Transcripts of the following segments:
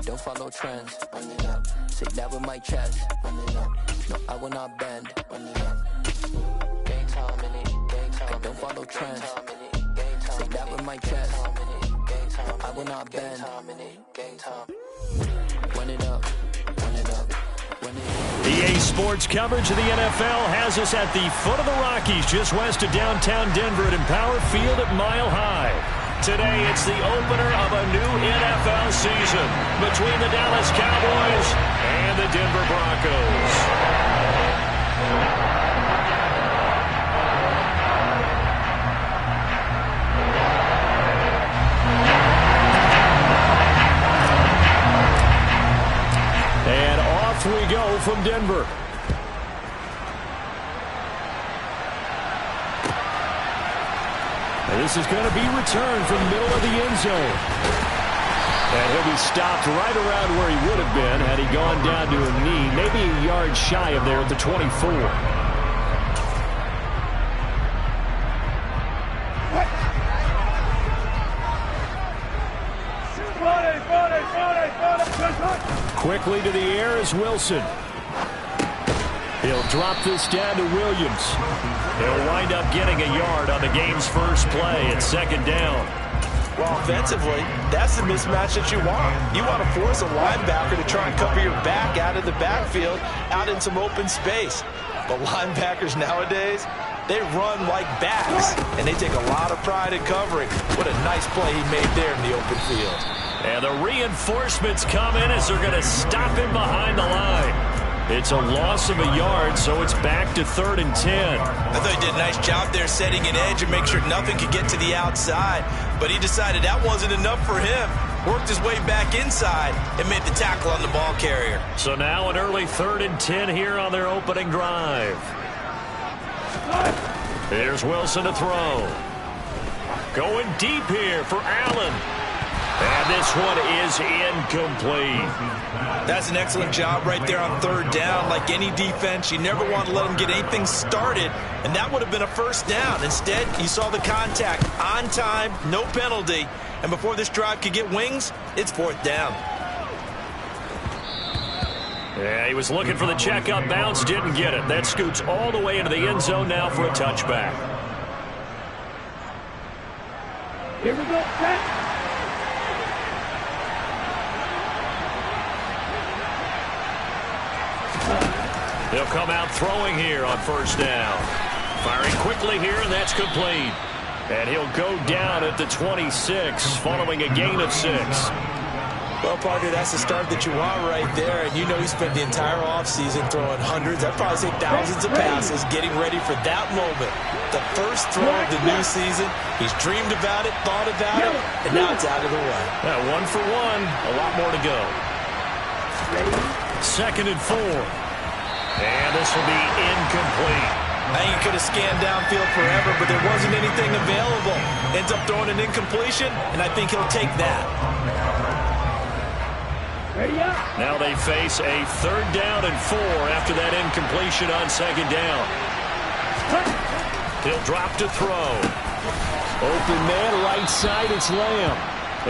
don't follow trends. Run it up. Say that with my chest. Run it up. No, I will not bend. Run it up. Game time in it. Game time. I don't follow trends. Say that with my chest. I will not bend. Game time. Run it up. Run it up. EA Sports coverage of the NFL has us at the foot of the Rockies, just west of downtown Denver at Empower Field at Mile High. Today, it's the opener of a new NFL season between the Dallas Cowboys and the Denver Broncos. And off we go from Denver. And this is going to be returned from the middle of the end zone. And he'll be stopped right around where he would have been had he gone down to a knee, maybe a yard shy of there at the 24. Quickly to the air is Wilson. He'll drop this down to Williams. He'll wind up getting a yard on the game's first play at second down. Well, offensively, that's the mismatch that you want. You want to force a linebacker to try and cover your back out of the backfield, out in some open space. But linebackers nowadays, they run like backs, and they take a lot of pride in covering. What a nice play he made there in the open field. And the reinforcements come in as they're going to stop him behind the line. It's a loss of a yard, so it's back to 3rd and 10. I thought he did a nice job there setting an edge and make sure nothing could get to the outside. But he decided that wasn't enough for him. Worked his way back inside and made the tackle on the ball carrier. So now an early 3rd and 10 here on their opening drive. Here's Wilson to throw. Going deep here for Allen. And this one is incomplete. That's an excellent job right there on 3rd down. Like any defense, you never want to let them get anything started, and that would have been a first down. Instead, you saw the contact on time, no penalty, and before this drive could get wings, it's 4th down. Yeah, he was looking for the checkup bounce, didn't get it. That scoots all the way into the end zone now for a touchback. Here we go, set. They'll come out throwing here on 1st down. Firing quickly here, and that's complete. And he'll go down at the 26 following a gain of 6. Well, Parker, that's the start that you want right there. And you know he spent the entire offseason throwing hundreds, I'd probably say thousands of passes, getting ready for that moment. The first throw of the new season. He's dreamed about it, thought about it, and now it's out of the way. Yeah, 1 for 1, a lot more to go. 2nd and 4. And this will be incomplete. I think he could have scanned downfield forever, but there wasn't anything available. Ends up throwing an incompletion, and I think he'll take that. Now they face a 3rd down and 4 after that incompletion on 2nd down. He'll drop to throw. Open man, right side, it's Lamb.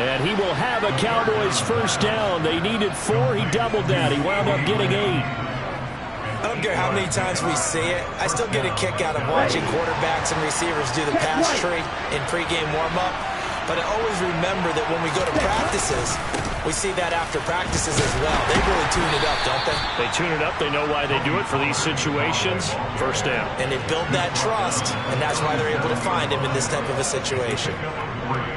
And he will have a Cowboys first down. They needed 4. He doubled that. He wound up getting 8. I don't care how many times we see it. I still get a kick out of watching quarterbacks and receivers do the pass tree in pregame warm-up. But I always remember that when we go to practices, we see that after practices as well. They really tune it up, don't they? They tune it up. They know why they do it for these situations. First down. And they build that trust, and that's why they're able to find him in this type of a situation.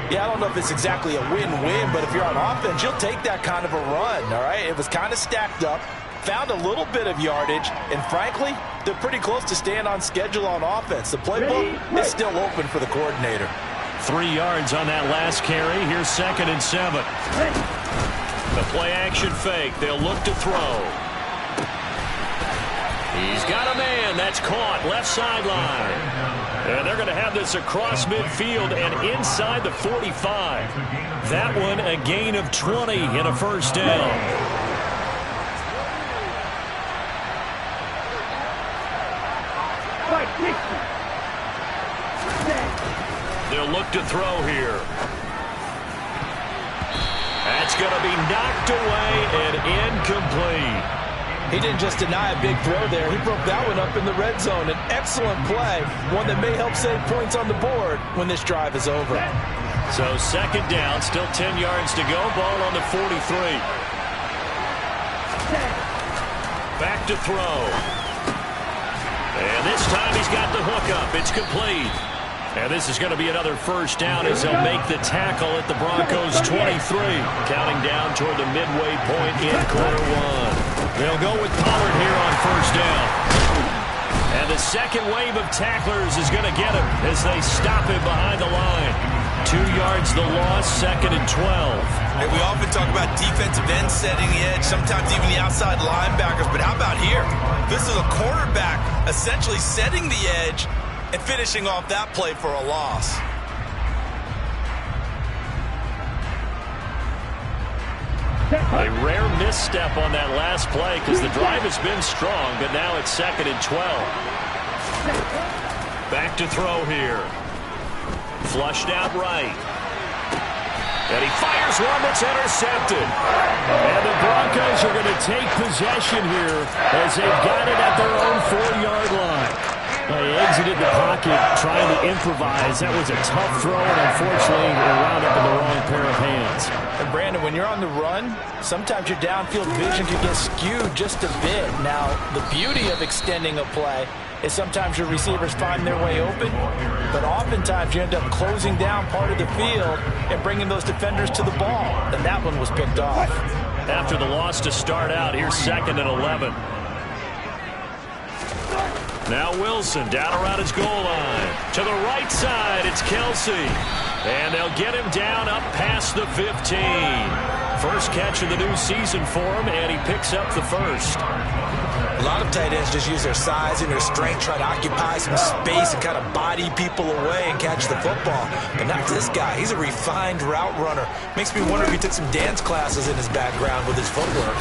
Yeah, I don't know if it's exactly a win-win, but if you're on offense, you'll take that kind of a run, all right? It was kind of stacked up. Found a little bit of yardage, and frankly, they're pretty close to staying on schedule on offense. The playbook is still open for the coordinator. 3 yards on that last carry. Here's 2nd and 7. The play-action fake. They'll look to throw. He's got a man. That's caught. Left sideline. And they're going to have this across midfield and inside the 45. That one a gain of 20 in a first down. They'll look to throw here. That's It's going to be knocked away and incomplete. He didn't just deny a big throw there. He broke that one up in the red zone. An excellent play, one that may help save points on the board when this drive is over. So second down, still 10 yards to go. Ball on the 43. Back to throw. And this time he's got the hook up. It's complete. And this is going to be another first down as they'll make the tackle at the Broncos 23. Counting down toward the midway point in quarter one. They'll go with Pollard here on first down. And the second wave of tacklers is going to get him as they stop him behind the line. 2 yards the loss, second and 12. Hey, we often talk about defensive ends setting the edge, sometimes even the outside linebackers. But how about here? This is a quarterback essentially setting the edge and finishing off that play for a loss. A rare misstep on that last play because the drive has been strong, but now it's second and 12. Back to throw here. Flushed out right. And he fires one that's intercepted. And the Broncos are going to take possession here as they've got it at their own 4-yard line. They exited the pocket trying to improvise. That was a tough throw, and unfortunately, it wound up in the wrong pair of hands. And Brandon, when you're on the run, sometimes your downfield vision can get skewed just a bit. Now, the beauty of extending a play is sometimes your receivers find their way open, but oftentimes you end up closing down part of the field and bringing those defenders to the ball. And that one was picked off. After the loss to start out, here's second and 11. Now Wilson down around his goal line. To the right side, it's Kelsey. And they'll get him down up past the 15. First catch of the new season for him, and he picks up the first. A lot of tight ends just use their size and their strength, try to occupy some space and kind of body people away and catch the football. But not this guy. He's a refined route runner. Makes me wonder if he took some dance classes in his background with his footwork.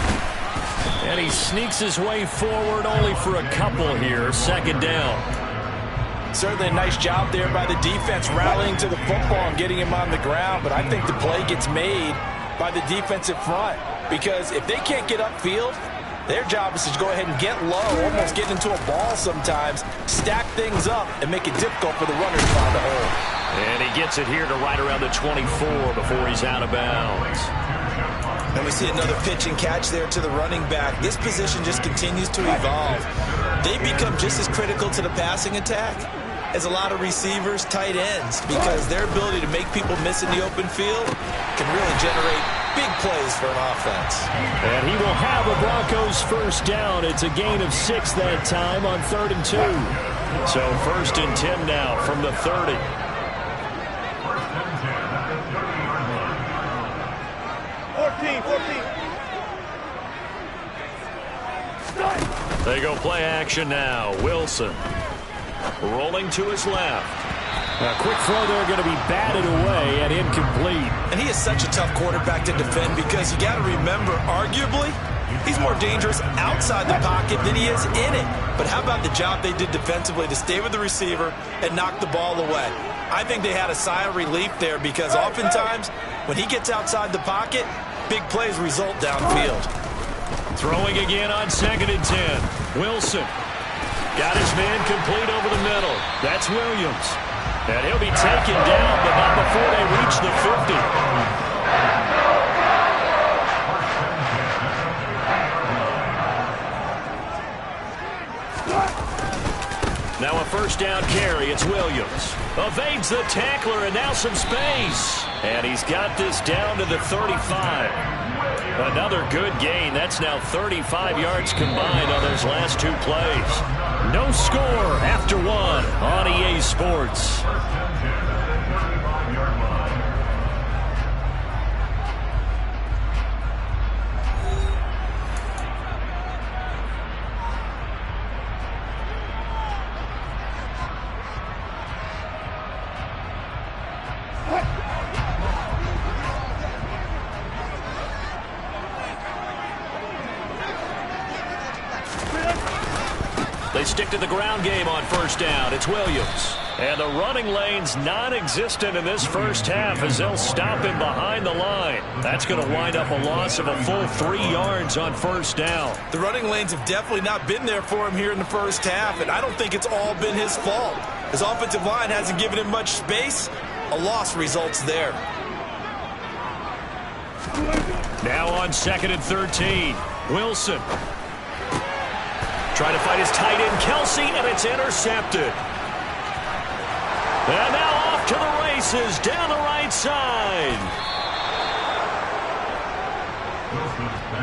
And he sneaks his way forward only for a couple here. Second down. Certainly a nice job there by the defense rallying to the football and getting him on the ground. But I think the play gets made by the defensive front. Because if they can't get upfield, their job is to go ahead and get low, almost get into a ball sometimes, stack things up, and make it difficult for the runner to find a hole. And he gets it here to right around the 24 before he's out of bounds. And we see another pitch and catch there to the running back. This position just continues to evolve. They become just as critical to the passing attack as a lot of receivers, tight ends, because their ability to make people miss in the open field can really generate big plays for an offense. And he will have a Broncos first down. It's a gain of 6 that time on 3rd and 2. So 1st and 10 now from the 30. They go play action now. Wilson rolling to his left. A quick throw there going to be batted away and incomplete. And he is such a tough quarterback to defend because you got to remember, arguably, he's more dangerous outside the pocket than he is in it. But how about the job they did defensively to stay with the receiver and knock the ball away? I think they had a sigh of relief there because oftentimes when he gets outside the pocket, big plays result downfield. Throwing again on 2nd and 10. Wilson got his man complete over the middle. That's Williams. And he'll be taken down, but not before they reach the 50. Now a first down carry. It's Williams. Evades the tackler, and now some space. And he's got this down to the 35. Another good gain. That's now 35 yards combined on those last 2 plays. No score after 1 on EA Sports. They stick to the ground game on first down. It's Williams. And the running lane's non-existent in this first half as they'll stop him behind the line. That's going to wind up a loss of a full 3 yards on first down. The running lanes have definitely not been there for him here in the first half, and I don't think it's all been his fault. His offensive line hasn't given him much space. A loss results there. Now on 2nd and 13. Wilson. Trying to fight his tight end, Kelsey, and it's intercepted. And now off to the races down the right side.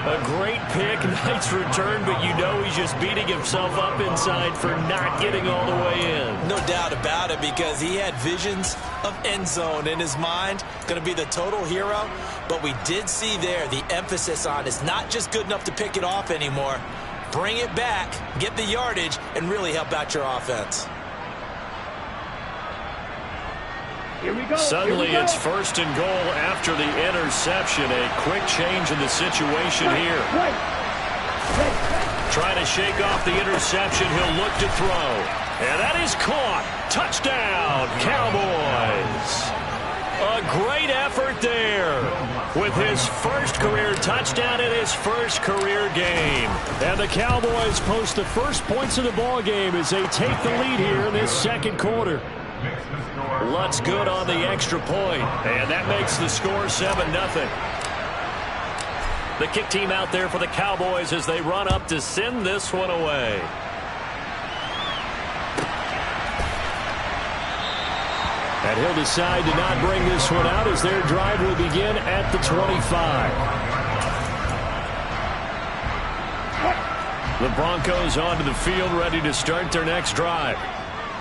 A great pick, nice return, but you know he's just beating himself up inside for not getting all the way in. No doubt about it, because he had visions of end zone in his mind. Going to be the total hero. But we did see there the emphasis on it's not just good enough to pick it off anymore. Bring it back, get the yardage, and really help out your offense. Suddenly it's 1st and goal after the interception. A quick change in the situation here. Trying to shake off the interception. He'll look to throw. And that is caught. Touchdown, Cowboys. A great effort there with his first career touchdown in his first career game. And the Cowboys post the first points of the ball game as they take the lead here in this second quarter. Lutz good on the extra point, and that makes the score 7-0. The kick team out there for the Cowboys as they run up to send this one away. And he'll decide to not bring this one out as their drive will begin at the 25. The Broncos onto the field ready to start their next drive.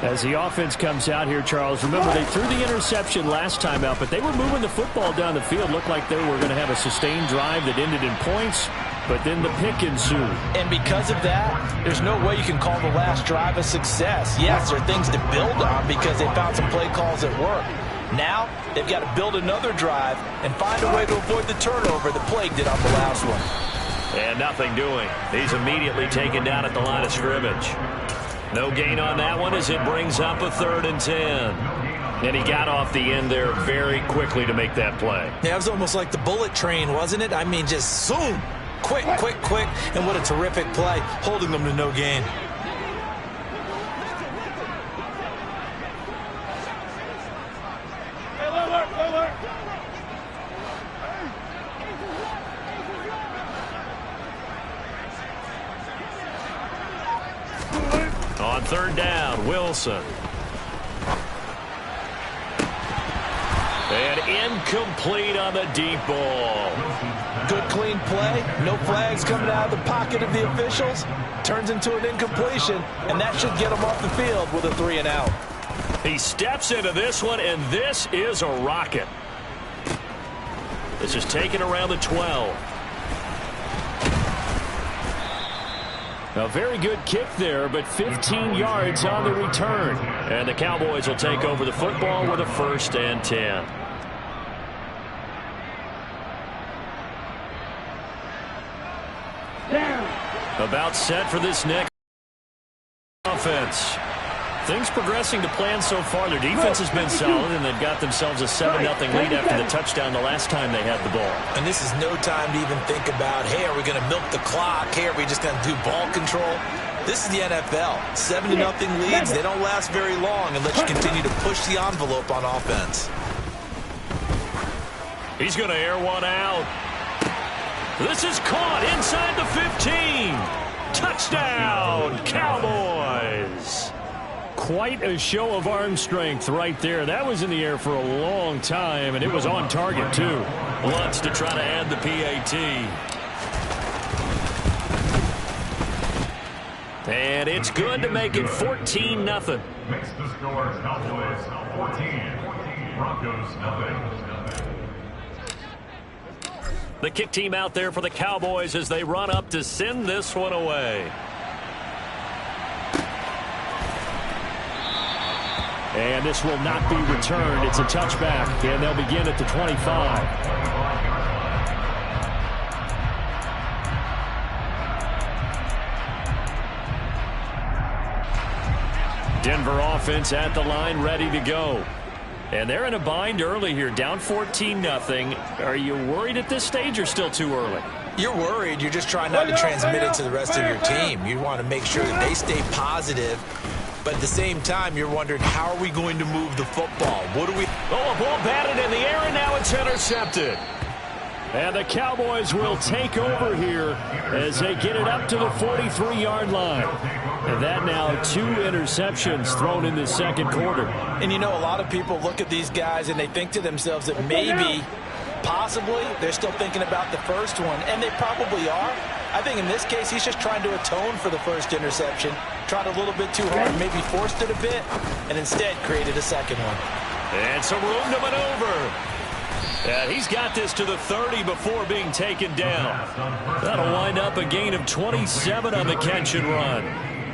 As the offense comes out here, Charles, remember they threw the interception last time out, but they were moving the football down the field. Looked like they were going to have a sustained drive that ended in points, but then the pick ensued. And because of that, there's no way you can call the last drive a success. Yes, there are things to build on because they found some play calls that work. Now, they've got to build another drive and find a way to avoid the turnover that plagued it on the last one. And nothing doing. He's immediately taken down at the line of scrimmage. No gain on that one as it brings up a 3rd and 10. And he got off the end there very quickly to make that play. Yeah, it was almost like the bullet train, wasn't it? I mean, just zoom. Quick, quick, quick. And what a terrific play, holding them to no gain. On 3rd down, Wilson. And incomplete on the deep ball. Good clean play. No flags coming out of the pocket of the officials. Turns into an incompletion, and that should get him off the field with a 3 and out. He steps into this one, and this is a rocket. This is taken around the 12. A very good kick there, but 15 yards on the return. And the Cowboys will take over the football with a 1st and 10. About set for this next offense. Things progressing to plan so far. Their defense has been solid, and they've got themselves a 7-0 lead after the touchdown the last time they had the ball. And this is no time to even think about, hey, are we going to milk the clock? Hey, are we just going to do ball control? This is the NFL. 7-0 leads, they don't last very long unless you continue to push the envelope on offense. He's going to air one out. This is caught inside the 15. Touchdown, Cowboys. Quite a show of arm strength right there. That was in the air for a long time, and it was on target, too. Lutz to try to add the PAT. And it's good to make it 14-0. Makes the score Cowboys 14, Broncos 0. The kick team out there for the Cowboys as they run up to send this one away. And this will not be returned. It's a touchback, and they'll begin at the 25. Denver offense at the line, ready to go. And they're in a bind early here, down 14-0. Are you worried at this stage or still too early? You're worried. You're just trying not to transmit it to the rest of your team. You want to make sure that they stay positive. But at the same time, you're wondering, how are we going to move the football? What do we... Oh, a ball batted in the air, and now it's intercepted. And the Cowboys will take over here as they get it up to the 43-yard line. And that now 2 interceptions thrown in the second quarter. And you know, a lot of people look at these guys and they think to themselves that maybe, possibly, they're still thinking about the first one. And they probably are. I think in this case, he's just trying to atone for the first interception. Tried a little bit too hard, maybe forced it a bit, and instead created a second one. And some room to maneuver. And he's got this to the 30 before being taken down. That'll wind up a gain of 27 on the catch and run.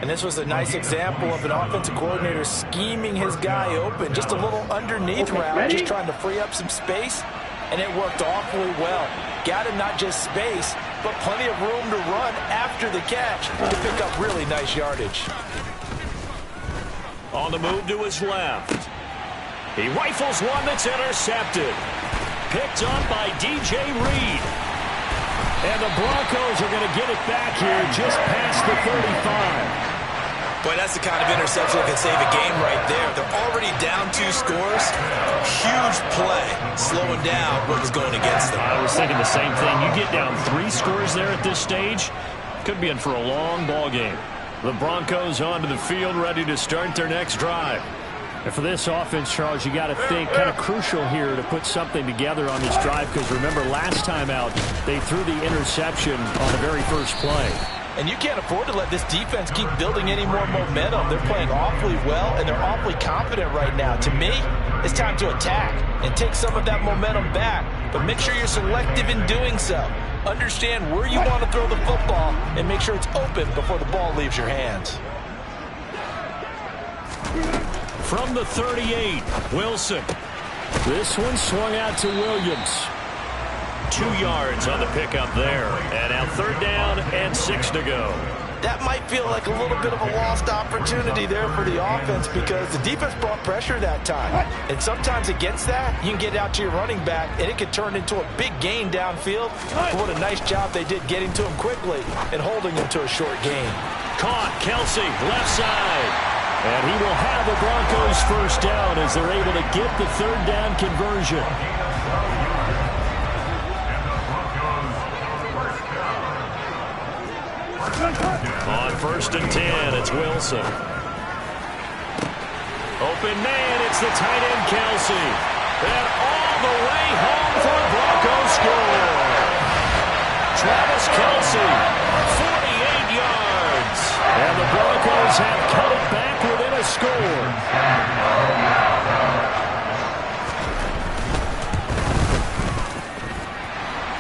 And this was a nice example of an offensive coordinator scheming his guy open. Just a little underneath route, just trying to free up some space. And it worked awfully well. Got him not just space, but plenty of room to run after the catch to pick up really nice yardage. On the move to his left. He rifles one that's intercepted. Picked up by DJ Reed. And the Broncos are going to get it back here just past the 35. Boy, that's the kind of interception that can save a game right there. They're already down 2 scores. Huge play, slowing down what was going against them. I was thinking the same thing. You get down 3 scores there at this stage, could be in for a long ball game. The Broncos onto the field, ready to start their next drive. And for this offense, Charles, you got to think kind of crucial here to put something together on this drive, because remember last time out, they threw the interception on the very first play. And you can't afford to let this defense keep building any more momentum. They're playing awfully well, and they're awfully confident right now. To me, it's time to attack and take some of that momentum back. But make sure you're selective in doing so. Understand where you want to throw the football and make sure it's open before the ball leaves your hands. From the 38, Wilson. This one swung out to Williams. 2 yards on the pickup there. And now 3rd down and 6 to go. That might feel like a little bit of a lost opportunity there for the offense, because the defense brought pressure that time. And sometimes against that, you can get out to your running back, and it could turn into a big gain downfield. But what a nice job they did getting to him quickly and holding him to a short gain. Caught, Kelsey, left side. And he will have the Broncos first down as they're able to get the 3rd down conversion. On 1st and 10, it's Wilson. Open man, it's the tight end, Kelsey. And all the way home for a Broncos score. Travis Kelsey, 48 yards. And the Broncos have cut it back within a score.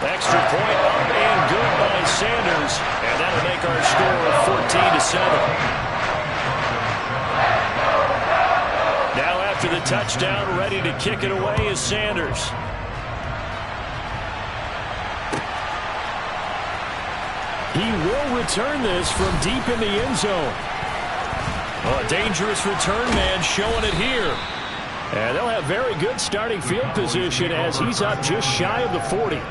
Extra point up and good by Sanders. And that'll make our score 14-7. Now after the touchdown, ready to kick it away is Sanders. He will return this from deep in the end zone. Oh, a dangerous return man showing it here. And they'll have very good starting field position as he's up just shy of the 40.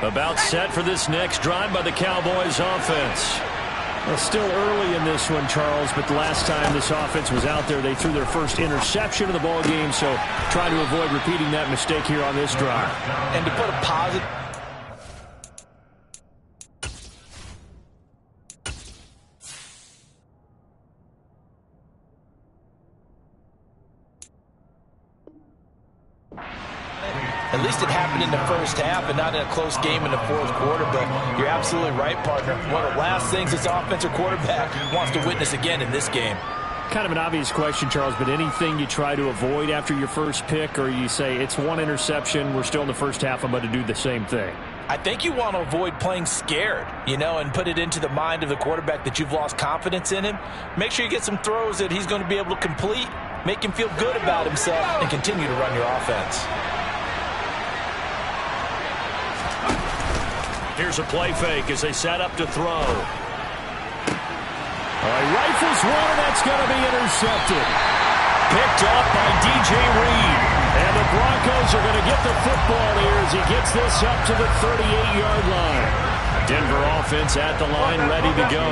About set for this next drive by the Cowboys offense. Well, still early in this one, Charles, but the last time this offense was out there, they threw their first interception of the ball game, so try to avoid repeating that mistake here on this drive. And to put a positive... At least it happened in the first half and not in a close game in the 4th quarter. But you're absolutely right, partner. One of the last things this offensive quarterback wants to witness again in this game. Kind of an obvious question, Charles, but anything you try to avoid after your first pick, or you say it's one interception, we're still in the first half, I'm going to do the same thing? I think you want to avoid playing scared, and put it into the mind of the quarterback that you've lost confidence in him. Make sure you get some throws that he's going to be able to complete make him feel good about himself, and continue to run your offense. Here's a play fake as they set up to throw. Rifles one, and that's going to be intercepted. Picked up by DJ Reed. And the Broncos are going to get the football here as he gets this up to the 38-yard line. Denver offense at the line, ready to go.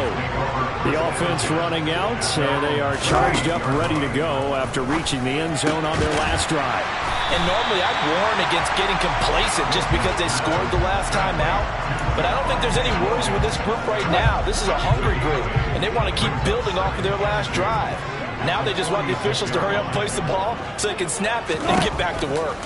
The offense running out, and they are charged up, ready to go after reaching the end zone on their last drive. And normally I'd warn against getting complacent just because they scored the last time out. But I don't think there's any worries with this group right now. This is a hungry group, and they want to keep building off of their last drive. Now they just want the officials to hurry up and place the ball so they can snap it and get back to work.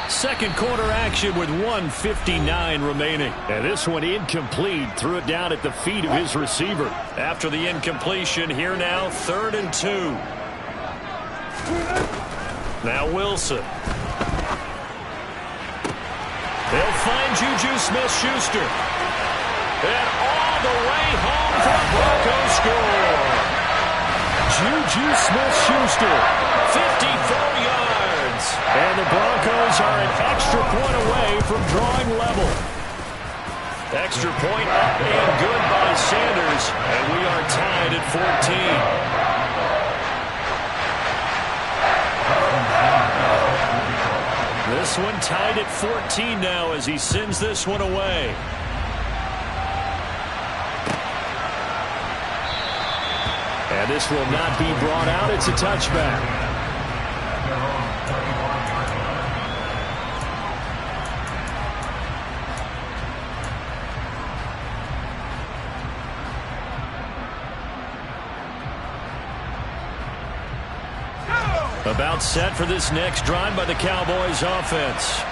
Second quarter action with 1:59 remaining. And this one incomplete. Threw it down at the feet of his receiver. After the incompletion, here now, 3rd and 2. Now Wilson. They'll find Juju Smith-Schuster. And all the way home for the Broncos score. Juju Smith-Schuster, 54 yards. And the Broncos are an extra point away from drawing level. Extra point up and good by Sanders. And we are tied at 14. This one tied at 14 now as he sends this one away. And this will not be brought out. It's a touchback. About set for this next drive by the Cowboys offense.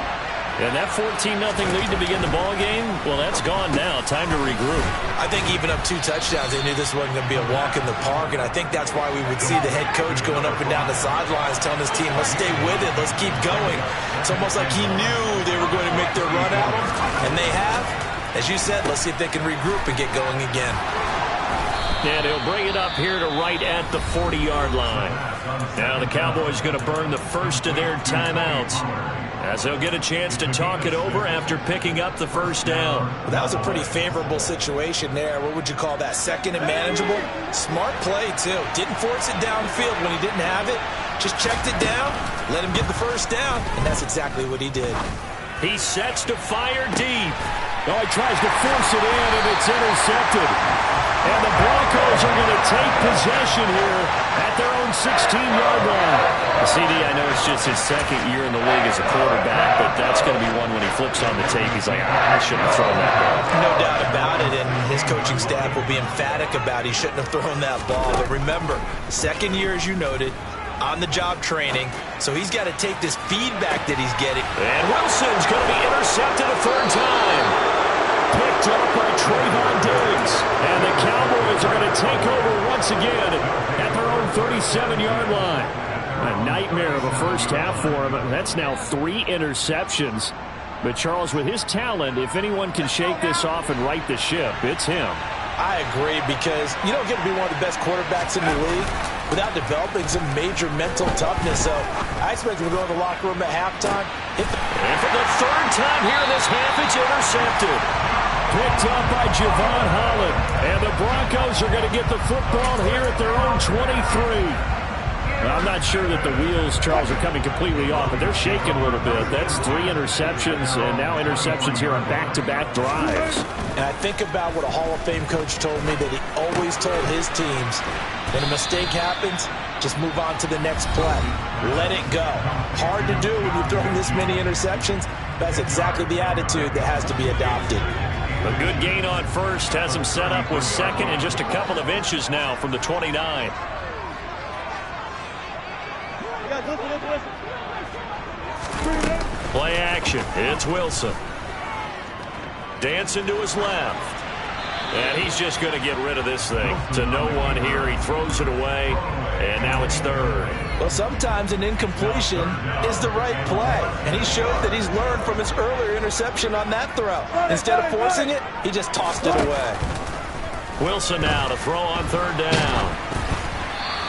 And that 14-0 lead to begin the ball game, well, that's gone now. Time to regroup. I think even up 2 touchdowns, they knew this wasn't going to be a walk in the park, and I think that's why we would see the head coach going up and down the sidelines telling his team, let's stay with it, let's keep going. It's almost like he knew they were going to make their run at him, and they have. As you said, let's see if they can regroup and get going again. And he'll bring it up here to right at the 40-yard line. Now the Cowboys going to burn the first of their timeouts as they'll get a chance to talk it over after picking up the first down. Well, that was a pretty favorable situation there. What would you call that? Second and manageable? Smart play, too. Didn't force it downfield when he didn't have it. Just checked it down, let him get the first down, and that's exactly what he did. He sets to fire deep. Oh, he tries to force it in, and it's intercepted. And the Broncos are going to take possession here at their own 16-yard line. CD, I know it's just his second year in the league as a quarterback, but that's going to be one when he flips on the tape. He's like, I shouldn't have thrown that ball. No doubt about it, and his coaching staff will be emphatic about he shouldn't have thrown that ball. But remember, second year, as you noted, on-the-job training, so he's got to take this feedback that he's getting. And Wilson's going to be intercepted a third time. Picked up by Trayvon Diggs. And the Cowboys are going to take over once again at their own 37-yard line. A nightmare of a first half for him. That's now 3 interceptions. But Charles, with his talent, if anyone can shake this off and right the ship, it's him. I agree, because you don't get to be one of the best quarterbacks in the league without developing some major mental toughness. So I expect him to go in the locker room at halftime. And for the third time here in this half, it's intercepted. Picked up by Javon Holland. And the Broncos are going to get the football here at their own 23. I'm not sure that the wheels, Charles, are coming completely off, but they're shaking a little bit. That's 3 interceptions, and now interceptions here on back-to-back drives. And I think about what a Hall of Fame coach told me, that he always told his teams, when a mistake happens, just move on to the next play. Let it go. Hard to do when you're throwing this many interceptions. That's exactly the attitude that has to be adopted. A good gain on first has him set up with second and just a couple of inches now from the 29. Play action. It's Wilson. Dancing to his left. And he's just going to get rid of this thing. To no one here. He throws it away. And now it's third. Well, sometimes an incompletion is the right play. And he showed that he's learned from his earlier interception on that throw. Instead of forcing it, he just tossed it away. Wilson now to throw on third down.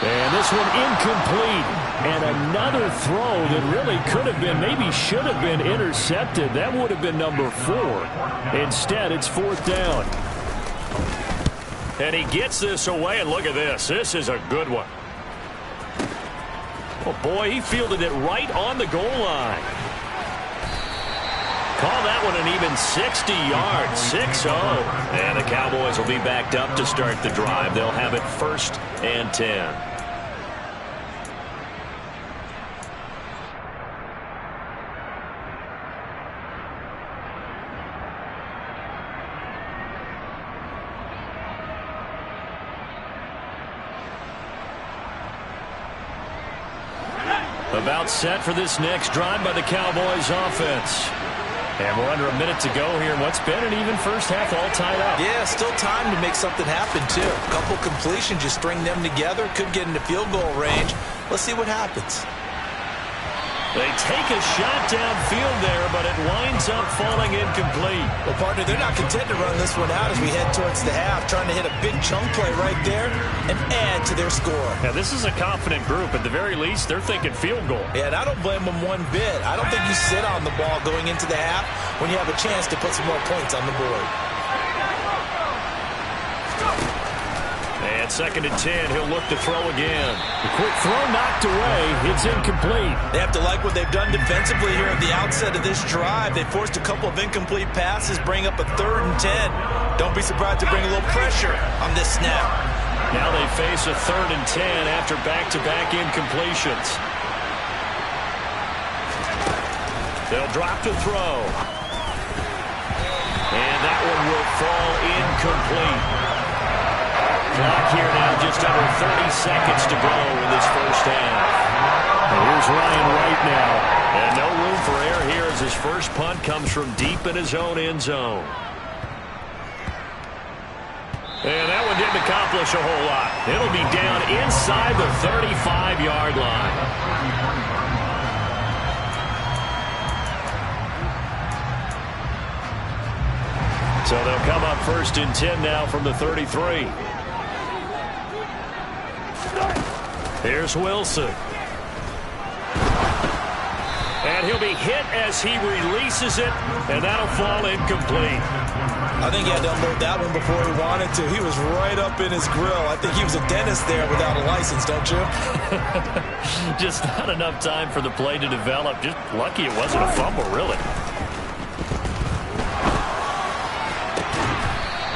And this one incomplete. And another throw that really could have been, maybe should have been intercepted. That would have been number 4. Instead, it's 4th down. And he gets this away, and look at this. This is a good one. Oh, boy, he fielded it right on the goal line. Call that one an even 60 yards, 6-0. And the Cowboys will be backed up to start the drive. They'll have it 1st and 10. About set for this next drive by the Cowboys offense. And we're under a minute to go here. What's been an even first half, all tied up. Yeah, still time to make something happen, too. A couple completions, you string them together, could get into field goal range. Let's see what happens. They take a shot downfield there, but it winds up falling incomplete. Well, partner, they're not content to run this one out as we head towards the half, trying to hit a big chunk play right there and add to their score. Now, this is a confident group. At the very least, they're thinking field goal. Yeah, and I don't blame them one bit. I don't think you sit on the ball going into the half when you have a chance to put some more points on the board. And 2nd and 10, he'll look to throw again. The quick throw knocked away. It's incomplete. They have to like what they've done defensively here at the outset of this drive. They forced a couple of incomplete passes, bring up a 3rd and 10. Don't be surprised to bring a little pressure on this snap. Now they face a 3rd and 10 after back-to-back incompletions. They'll drop to throw. And that one will fall incomplete. Clock here now, just under 30 seconds to go in this first half. And here's Ryan Wright now. And no room for error here as his first punt comes from deep in his own end zone. And that one didn't accomplish a whole lot. It'll be down inside the 35-yard line. So they'll come up 1st and 10 now from the 33. Here's Wilson. And he'll be hit as he releases it, and that'll fall incomplete. I think he had to unload that one before he wanted to. He was right up in his grill. I think he was a dentist there without a license, don't you? Just not enough time for the play to develop. Just lucky it wasn't a fumble, really.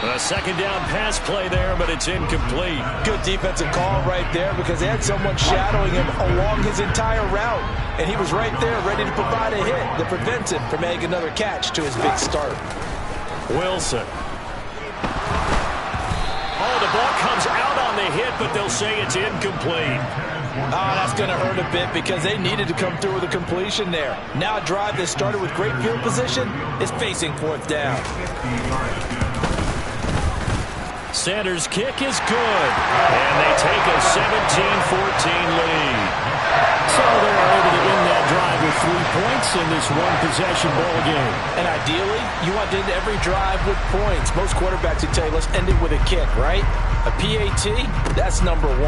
A 2nd down pass play there, but it's incomplete. Good defensive call right there because they had someone shadowing him along his entire route. And he was right there ready to provide a hit that prevents him from making another catch to his big start. Wilson. Oh, the ball comes out on the hit, but they'll say it's incomplete. Oh, that's going to hurt a bit because they needed to come through with a completion there. Now a drive that started with great field position is facing 4th down. Sanders' kick is good, and they take a 17-14 lead. So they're able to end that drive with 3 points in this one-possession ball game. And ideally, you want to end every drive with points. Most quarterbacks would tell you, let's end it with a kick, right? A PAT, that's number 1.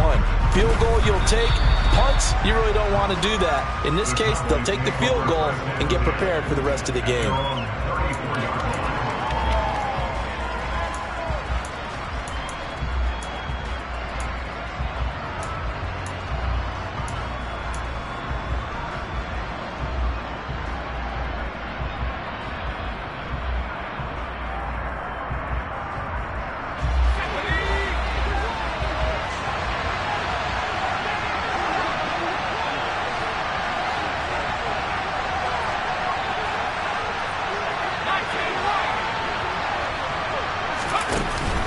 Field goal you'll take. Punts, you really don't want to do that. In this case, they'll take the field goal and get prepared for the rest of the game.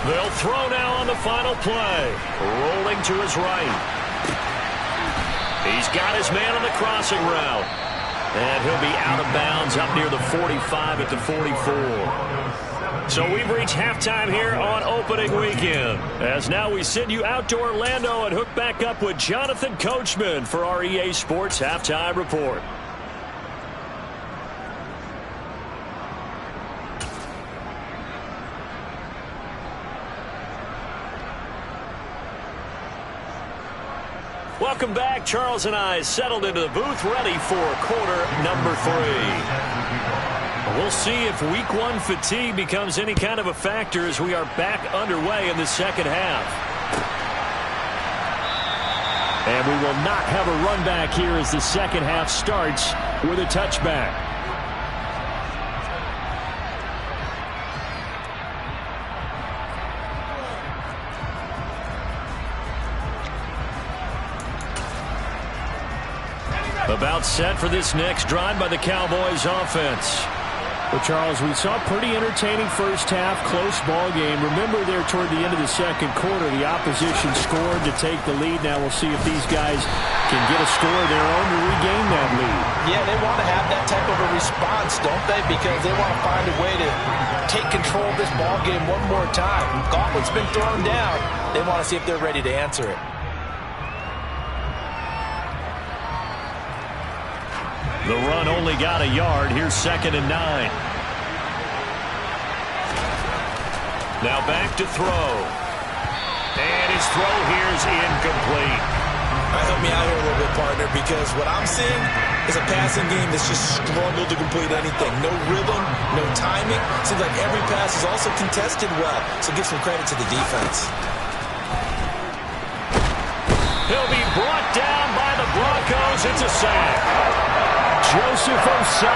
They'll throw now on the final play. Rolling to his right. He's got his man on the crossing route. And he'll be out of bounds up near the 45 at the 44. So we've reached halftime here on opening weekend. As now we send you out to Orlando and hook back up with Jonathan Coachman for our EA Sports Halftime Report. Welcome back. Charles and I settled into the booth, ready for quarter number 3. We'll see if week 1 fatigue becomes any kind of a factor as we are back underway in the second half. And we will not have a run back here as the second half starts with a touchback. About set for this next drive by the Cowboys offense. Well, Charles, we saw a pretty entertaining first half, close ball game. Remember there toward the end of the second quarter, the opposition scored to take the lead. Now we'll see if these guys can get a score of their own to regain that lead. Yeah, they want to have that type of a response, don't they? Because they want to find a way to take control of this ball game one more time. Gauntlet's been thrown down. They want to see if they're ready to answer it. The run only got a yard. Here's 2nd and 9. Now back to throw. And his throw here is incomplete. Help me out here a little bit, partner, because what I'm seeing is a passing game that's just struggled to complete anything. No rhythm, no timing. Seems like every pass is also contested well, so give some credit to the defense. He'll be brought down by the Broncos. It's a sack. Joseph Ossai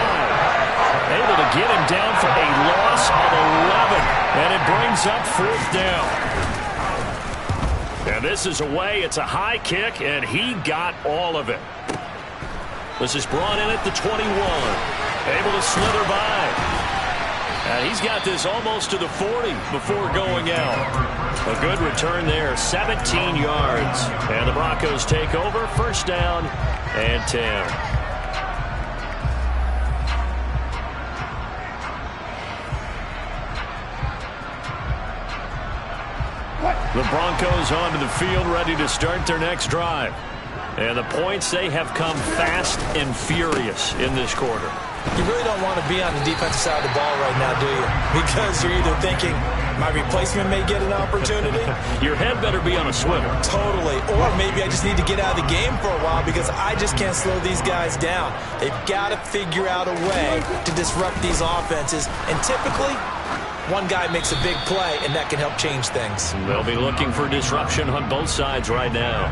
able to get him down for a loss of 11. And it brings up 4th down. And this is away. It's a high kick, and he got all of it. This is brought in at the 21. Able to slither by. And he's got this almost to the 40 before going out. A good return there, 17 yards. And the Broncos take over, 1st down and 10. The Broncos onto the field, ready to start their next drive. And the points, they have come fast and furious in this quarter. You really don't want to be on the defensive side of the ball right now, do you? Because you're either thinking, my replacement may get an opportunity. Your head better be on a swivel. Totally. Or maybe I just need to get out of the game for a while because I just can't slow these guys down. They've got to figure out a way to disrupt these offenses. And typically, one guy makes a big play, and that can help change things. They'll be looking for disruption on both sides right now.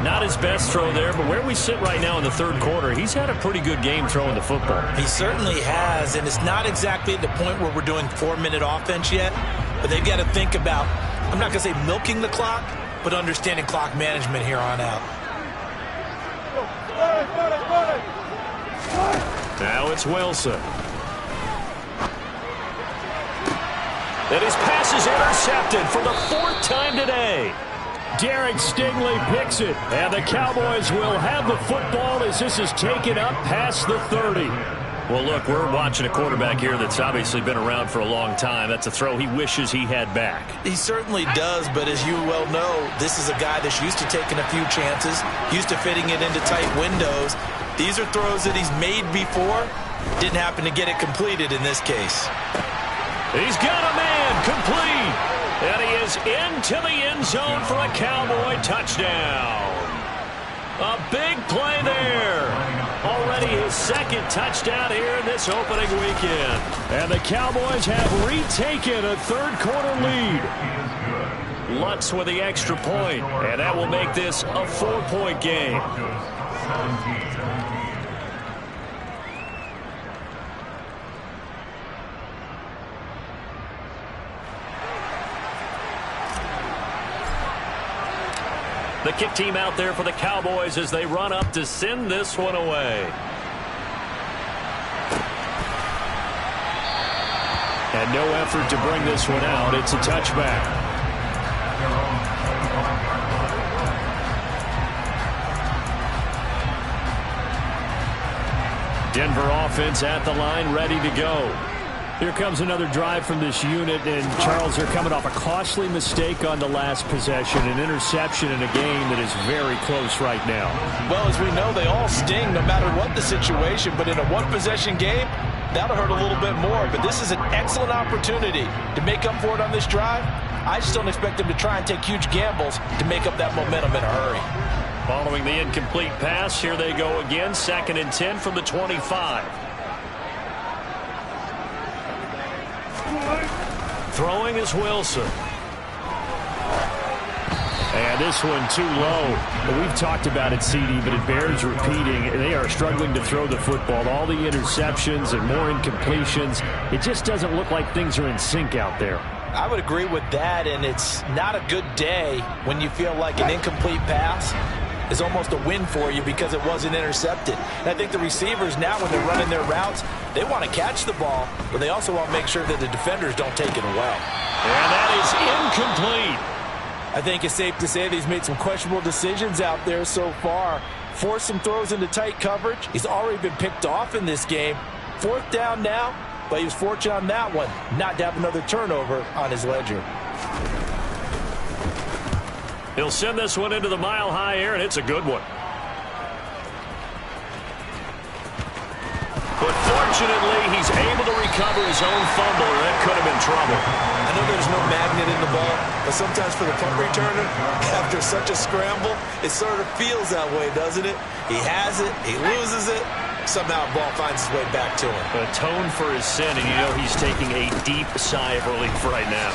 Not his best throw there, but where we sit right now in the 3rd quarter, he's had a pretty good game throwing the football. He certainly has, and it's not exactly at the point where we're doing 4-minute offense yet, but they've got to think about, I'm not going to say milking the clock, but understanding clock management here on out. Now it's Wilson. And his pass is intercepted for the 4th time today. Derek Stingley picks it, and the Cowboys will have the football as this is taken up past the 30. Well, look, we're watching a quarterback here that's obviously been around for a long time. That's a throw he wishes he had back. He certainly does, but as you well know, this is a guy that's used to taking a few chances, used to fitting it into tight windows. These are throws that he's made before. Didn't happen to get it completed in this case. He's got a man complete. And he is into the end zone for a Cowboy touchdown. A big play there. Already his 2nd touchdown here in this opening weekend. And the Cowboys have retaken a 3rd quarter lead. Lutz with the extra point, and that will make this a 4-point game. The kick team out there for the Cowboys as they run up to send this one away. And no effort to bring this one out. It's a touchback. Denver offense at the line, ready to go. Here comes another drive from this unit, and Charles, they're coming off a costly mistake on the last possession, an interception in a game that is very close right now. Well, as we know, they all sting no matter what the situation, but in a one-possession game, that'll hurt a little bit more. But this is an excellent opportunity to make up for it on this drive. I just don't expect them to try and take huge gambles to make up that momentum in a hurry. Following the incomplete pass, here they go again. 2nd and 10 from the 25. Throwing is Wilson. And this one too low. We've talked about it, CD, but it bears repeating. They are struggling to throw the football. All the interceptions and more incompletions. It just doesn't look like things are in sync out there. I would agree with that, and it's not a good day when you feel like an incomplete pass is almost a win for you because it wasn't intercepted. And I think the receivers now, when they're running their routes, they want to catch the ball, but they also want to make sure that the defenders don't take it away. And that is incomplete. I think it's safe to say that he's made some questionable decisions out there so far. Forced some throws into tight coverage. He's already been picked off in this game. 4th down now, but he was fortunate on that one not to have another turnover on his ledger. He'll send this one into the mile-high air, and it's a good one. But fortunately, he's able to recover his own fumble, or that could have been trouble. I know there's no magnet in the ball, but sometimes for the punt returner, after such a scramble, it sort of feels that way, doesn't it? He has it, he loses it, somehow the ball finds its way back to him. Atone for his sin, and you know he's taking a deep sigh of relief right now.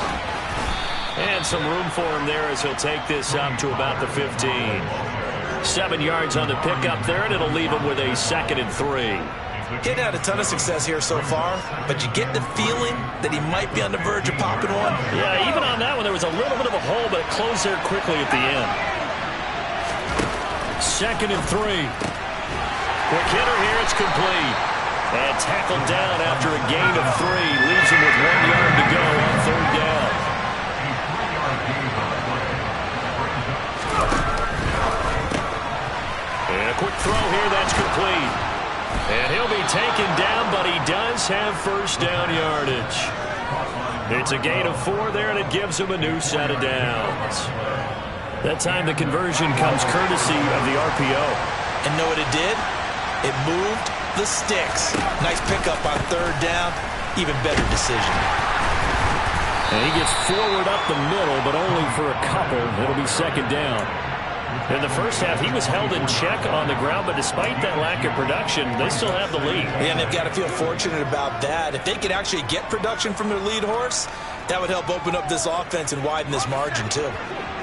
And some room for him there as he'll take this up to about the 15. 7 yards on the pickup there, and it'll leave him with a 2nd and 3. Getting had a ton of success here so far, but you get the feeling that he might be on the verge of popping one. Yeah, even on that one, there was a little bit of a hole, but it closed there quickly at the end. 2nd and 3. Quick hitter here, it's complete. And tackled down after a gain of 3. Leaves him with 1 yard to go on 3rd down. And a quick throw here, that's complete. And he'll be taken down, but he does have 1st down yardage. It's a gain of 4 there, and it gives him a new set of downs. That time the conversion comes courtesy of the RPO. And know what it did? It moved the sticks. Nice pickup on 3rd down. Even better decision. And he gets forward up the middle, but only for a couple. It'll be 2nd down. In the first half, he was held in check on the ground, but despite that lack of production, they still have the lead. Yeah, and they've got to feel fortunate about that. If they could actually get production from their lead horse, that would help open up this offense and widen this margin, too.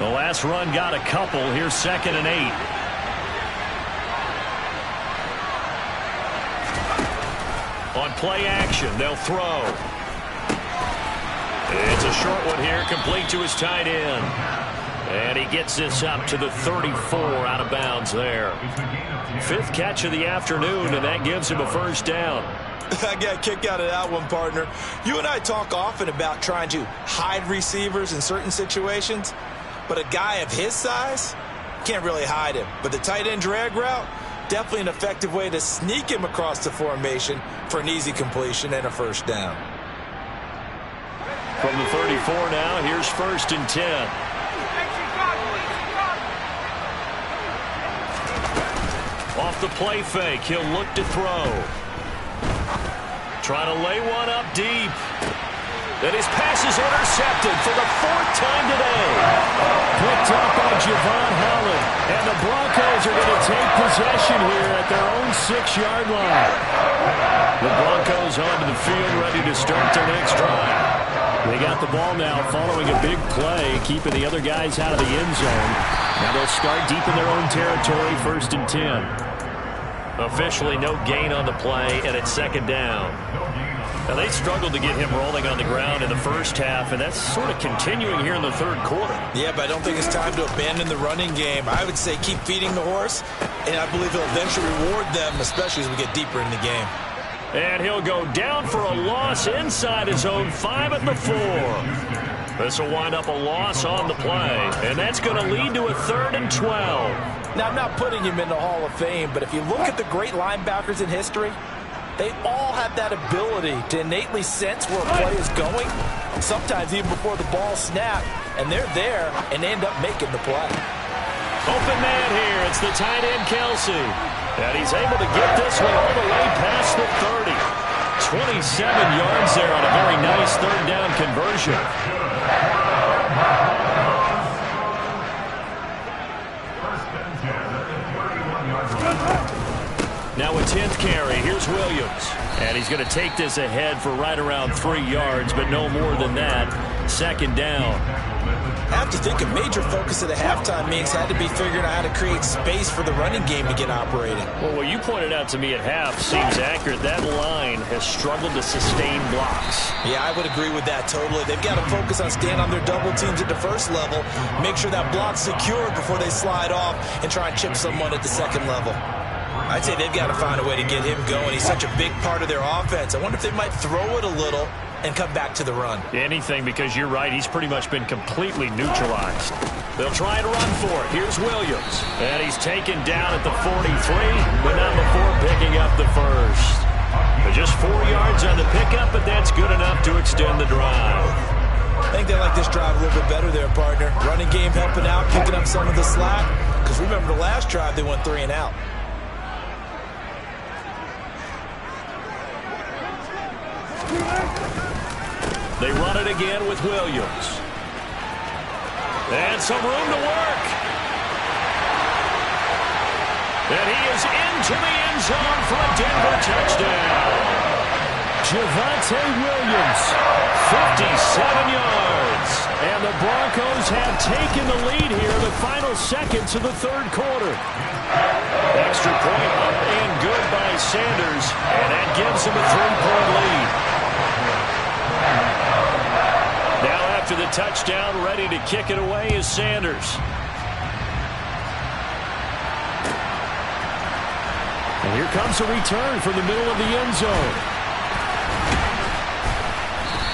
The last run got a couple. Here's 2nd and 8. On play action, they'll throw. It's a short one here, complete to his tight end. And he gets this up to the 34 out of bounds there. 5th catch of the afternoon, and that gives him a 1st down. I got a kick out of that one, partner. You and I talk often about trying to hide receivers in certain situations, but a guy of his size can't really hide him. But the tight end drag route, definitely an effective way to sneak him across the formation for an easy completion and a 1st down. From the 34 now, here's 1st and 10. Off the play fake, he'll look to throw. Trying to lay one up deep. Then his pass is intercepted for the 4th time today. Picked up by Javon Holland. And the Broncos are going to take possession here at their own 6-yard line. The Broncos onto the field, ready to start their next drive. They got the ball now following a big play, keeping the other guys out of the end zone. Now they'll start deep in their own territory, 1st and 10. Officially no gain on the play, and it's 2nd down. Now they struggled to get him rolling on the ground in the first half, and that's sort of continuing here in the 3rd quarter. Yeah, but I don't think it's time to abandon the running game. I would say keep feeding the horse, and I believe he'll eventually reward them, especially as we get deeper in the game. And he'll go down for a loss inside his own 5 at the 4. This will wind up a loss on the play, and that's going to lead to a 3rd and 12. Now, I'm not putting him in the Hall of Fame, but if you look at the great linebackers in history, they all have that ability to innately sense where a play is going, sometimes even before the ball snaps, and they're there and they end up making the play. Open man here. It's the tight end, Kelsey. And he's able to get this one all the way past the 30. 27 yards there on a very nice 3rd down conversion. he's going to take this ahead for right around 3 yards, but no more than that. Second down. I have to think a major focus of the halftime meetings had to be figuring out how to create space for the running game to get operating. Well, what you pointed out to me at half seems accurate. That line has struggled to sustain blocks. Yeah, I would agree with that totally. They've got to focus on staying on their double teams at the first level, make sure that block's secure before they slide off and try and chip someone at the second level. I'd say they've got to find a way to get him going. He's such a big part of their offense. I wonder if they might throw it a little and come back to the run. Anything, because you're right, he's pretty much been completely neutralized. They'll try and run for it. Here's Williams. And he's taken down at the 43, but not before picking up the first. But just 4 yards on the pickup, but that's good enough to extend the drive. I think they like this drive a little bit better there, partner. Running game helping out, picking up some of the slack. Because remember the last drive, they went 3 and out. They run it again with Williams. And some room to work. And he is into the end zone for a Denver touchdown. Javonte Williams, 57 yards. And the Broncos have taken the lead here in the final seconds of the third quarter. Extra point up and good by Sanders. And that gives him a 3-point lead. Now after the touchdown, ready to kick it away is Sanders. And here comes a return from the middle of the end zone.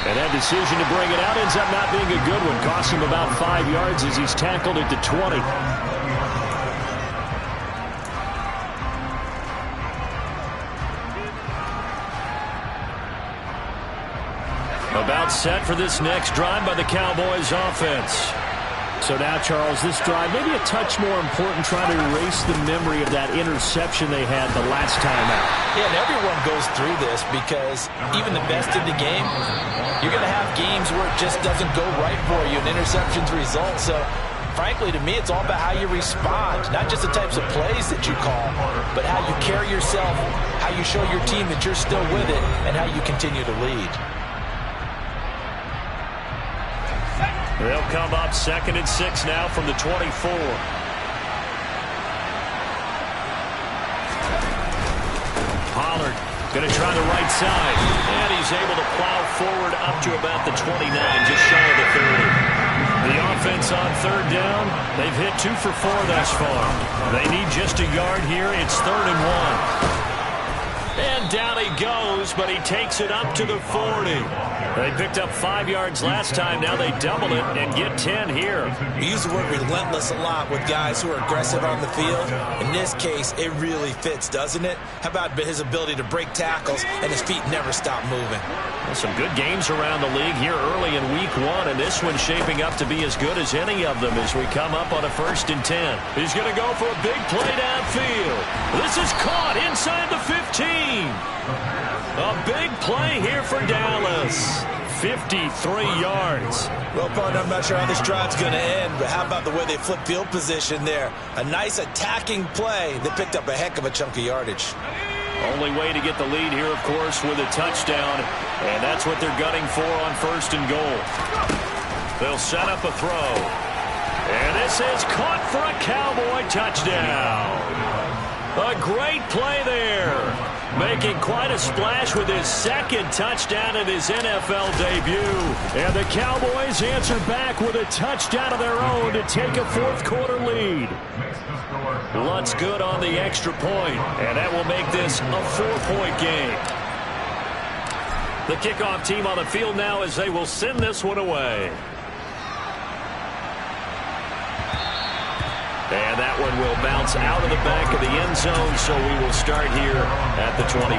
And that decision to bring it out ends up not being a good one. Costs him about 5 yards as he's tackled at the 20. About set for this next drive by the Cowboys offense. So now, Charles, this drive maybe a touch more important, trying to erase the memory of that interception they had the last time out. Yeah, and everyone goes through this because even the best in the game, you're going to have games where it just doesn't go right for you and interceptions result. So, frankly, to me, it's all about how you respond, not just the types of plays that you call, but how you carry yourself, how you show your team that you're still with it, and how you continue to lead. They'll come up 2nd and 6 now from the 24. Pollard going to try the right side. And he's able to plow forward up to about the 29, just shy of the 30. The offense on 3rd down, they've hit 2 for 4 thus far. They need just a yard here. It's 3rd and 1. And down he goes, but he takes it up to the 40. They picked up 5 yards last time. Now they double it and get 10 here. We use the word relentless a lot with guys who are aggressive on the field. In this case, it really fits, doesn't it? How about his ability to break tackles and his feet never stop moving? Well, some good games around the league here early in week 1, and this one's shaping up to be as good as any of them as we come up on a 1st and 10. He's going to go for a big play downfield. This is caught inside the 15. A big play here for Dallas. 53 yards. Well, partner, I'm not sure how this drive's going to end, but how about the way they flip field position there? A nice attacking play that picked up a heck of a chunk of yardage. Only way to get the lead here, of course, with a touchdown, and that's what they're gunning for on 1st and goal. They'll set up a throw, and this is caught for a Cowboy touchdown. A great play there, making quite a splash with his 2nd touchdown in his NFL debut. And the Cowboys answer back with a touchdown of their own to take a 4th quarter lead. Lutz good on the extra point, and that will make this a 4-point game. The kickoff team on the field now as they will send this one away. And that one will bounce out of the back of the end zone, so we will start here at the 25.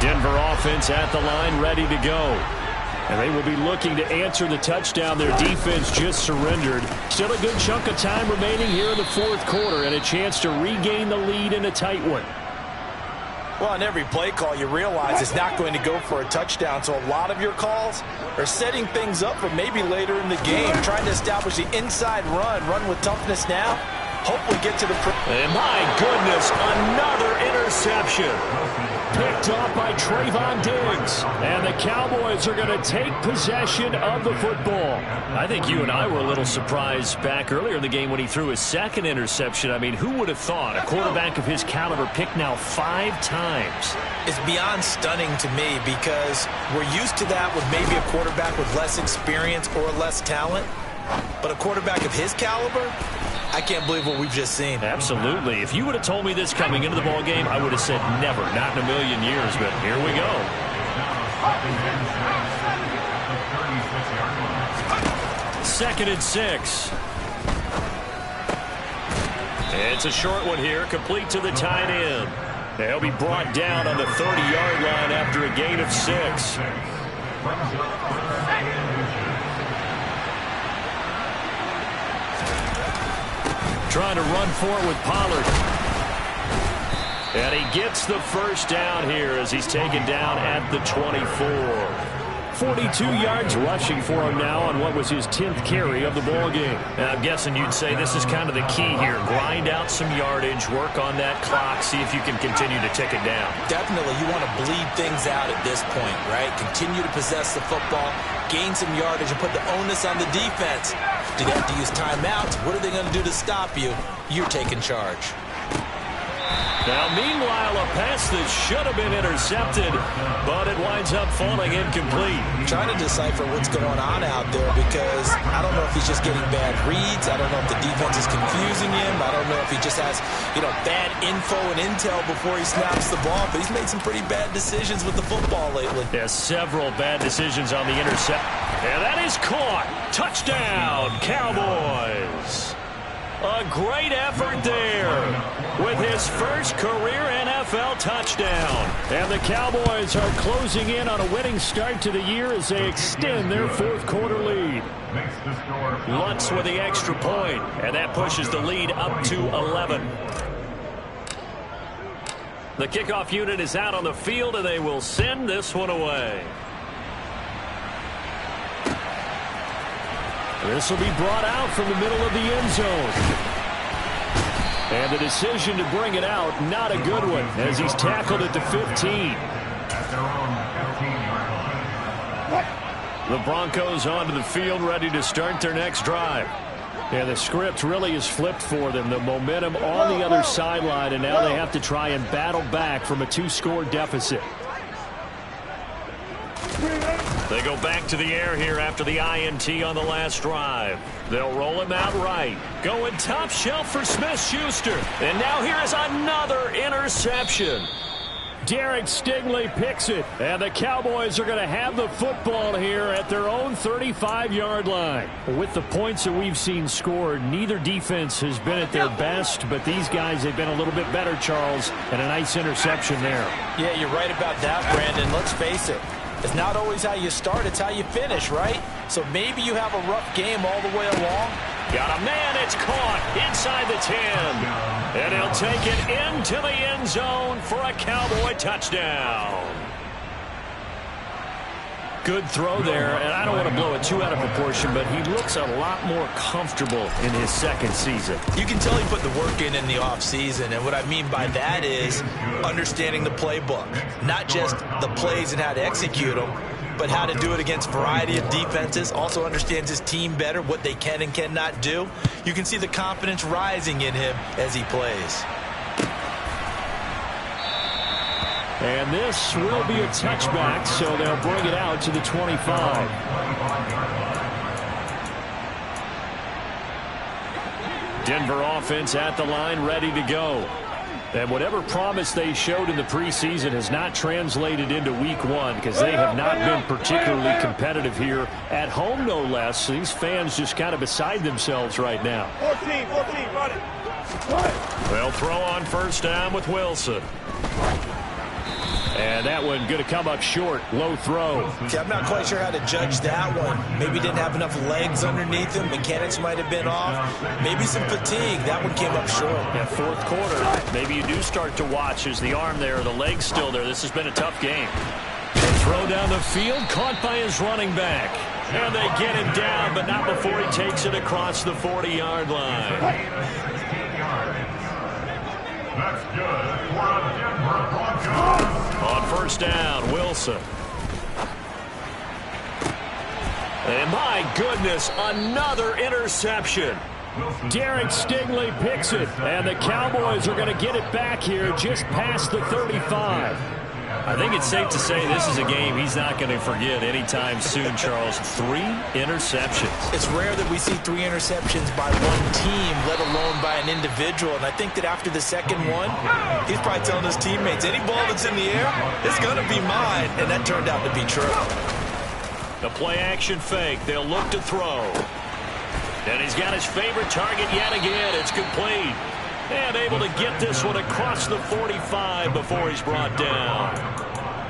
Denver offense at the line, ready to go. And they will be looking to answer the touchdown their defense just surrendered. Still a good chunk of time remaining here in the 4th quarter, and a chance to regain the lead in a tight one. Well, on every play call, you realize it's not going to go for a touchdown, so a lot of your calls are setting things up for maybe later in the game, trying to establish the inside run with toughness now. hopefully get to the... And my goodness, another interception. Picked off by Trayvon Diggs. And the Cowboys are going to take possession of the football. I think you and I were a little surprised back earlier in the game when he threw his second interception. I mean, who would have thought a quarterback of his caliber picked now 5 times? It's beyond stunning to me because we're used to that with maybe a quarterback with less experience or less talent. But a quarterback of his caliber, I can't believe what we've just seen. Absolutely. If you would have told me this coming into the ball game, I would have said never, not in a million years. But here we go. 2nd and 6. It's a short one here, complete to the tight end. He'll be brought down on the 30-yard line after a gain of 6. Trying to run for it with Pollard. And he gets the first down here as he's taken down at the 24. 42 yards rushing for him now on what was his 10th carry of the ball game. And I'm guessing you'd say this is kind of the key here. Grind out some yardage, work on that clock, see if you can continue to tick it down. Definitely, you want to bleed things out at this point, right? Continue to possess the football, gain some yardage, and put the onus on the defense. Do they have to use timeouts? What are they going to do to stop you? You're taking charge. Now, meanwhile, a pass that should have been intercepted, but it winds up falling incomplete. I'm trying to decipher what's going on out there because I don't know if he's just getting bad reads. I don't know if the defense is confusing him. I don't know if he just has, bad info and intel before he snaps the ball. But he's made some pretty bad decisions with the football lately. Yeah, several bad decisions on the intercept. And that is caught. Touchdown, Cowboys. A great effort there with his first career NFL touchdown. And the Cowboys are closing in on a winning start to the year as they extend their 4th quarter lead. Lutz with the extra point, and that pushes the lead up to 11. The kickoff unit is out on the field, and they will send this one away. This will be brought out from the middle of the end zone. And the decision to bring it out, not a good one, as he's tackled at the 15. The Broncos onto the field, ready to start their next drive. And the script really is flipped for them. The momentum on the other sideline, and now they have to try and battle back from a 2-score deficit. They go back to the air here after the INT on the last drive. They'll roll him out right. Going top shelf for Smith-Schuster. And now here is another interception. Derek Stingley picks it. And the Cowboys are going to have the football here at their own 35-yard line. With the points that we've seen scored, neither defense has been at their best, but these guys have been a little bit better, Charles, and a nice interception there. Yeah, you're right about that, Brandon. Let's face it. It's not always how you start, it's how you finish, right? So maybe you have a rough game all the way along. Got a man, it's caught inside the 10. And he'll take it into the end zone for a Cowboy touchdown. Good throw there, and I don't want to blow it too out of proportion, but he looks a lot more comfortable in his 2nd season. You can tell he put the work in the offseason, and what I mean by that is understanding the playbook. Not just the plays and how to execute them, but how to do it against a variety of defenses. Also understands his team better, what they can and cannot do. You can see the confidence rising in him as he plays. And this will be a touchback, so they'll bring it out to the 25. Denver offense at the line, ready to go. And whatever promise they showed in the preseason has not translated into week 1 because they have not been particularly competitive here at home, no less. These fans just kind of beside themselves right now. 14, run it. They'll throw on first down with Wilson. And that one going to come up short. Low throw. See, I'm not quite sure how to judge that one. Maybe didn't have enough legs underneath him. Mechanics might have been off. Maybe some fatigue. That one came up short. Yeah, 4th quarter. Maybe you do start to watch. Is the arm there, the leg's still there? This has been a tough game. Throw down the field, caught by his running back. And they get him down, but not before he takes it across the 40-yard line. yards. That's good for the Denver Broncos. On first down, Wilson. And my goodness, another interception. Derek Stingley picks it, and the Cowboys are going to get it back here just past the 35. I think it's safe to say this is a game he's not going to forget anytime soon, Charles. 3 interceptions. It's rare that we see 3 interceptions by one team, let alone by an individual. And I think that after the second one, he's probably telling his teammates, any ball that's in the air, it's going to be mine. And that turned out to be true. The play-action fake. They'll look to throw. And he's got his favorite target yet again. It's complete. And able to get this one across the 45 before he's brought down.